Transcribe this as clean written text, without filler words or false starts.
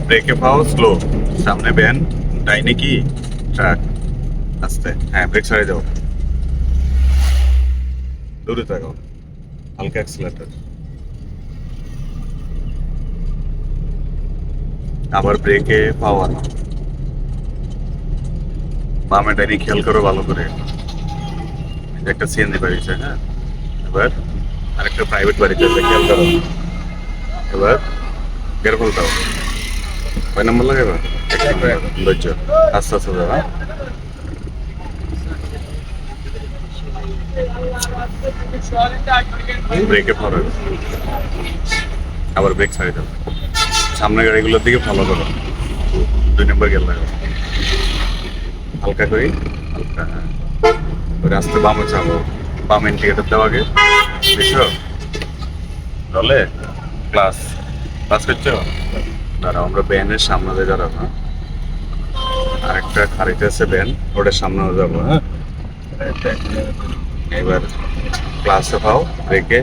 ব্রেকে পাও স্লো, সামনে ভ্যান, ডাইনে কি ট্রাক, আস্তে, হ্যাঁ ব্রেক ছাড়ে যাও, দূরে থাকো, হালকা অ্যাক্সিলারেটর, আবার ব্রেকে পাও আনো, বামে ডাইনে খেয়াল করো ভালো করে, এই যে একটা সিএনজি বাড়ি আছে, হ্যাঁ এবার আরেকটা প্রাইভেট বাড়িতে আছে, খেয়াল করো, এবার কেয়ারফুল দাও, কয় নম্বর লাগে এবার? এক নম্বর, ধৈর্য, আস্তে আস্তে যাও, হ্যাঁ ব্রেকে ফলো, আবার ব্রেক ছাড়ে দাও, সামনে গাড়িগুলোর দিকে ফলো করো, 2 নম্বর গেল লাগাও, হালকা করি, হালকা, হ্যাঁ ওই আস্তে বামে চাপো, বাম ইন্ডিকেটর দাও আগে, বুঝছো তাহলে ক্লাস ক্লাস করছো, দাঁড়াও আমরা ব্যানের সামনে দিয়ে দাঁড়াবো, হ্যাঁ আরেকটা খাড়িতে আছে ব্যান, ওটার সামনে যাবো, হ্যাঁ এবার ক্লাসে পাও ব্রেকে,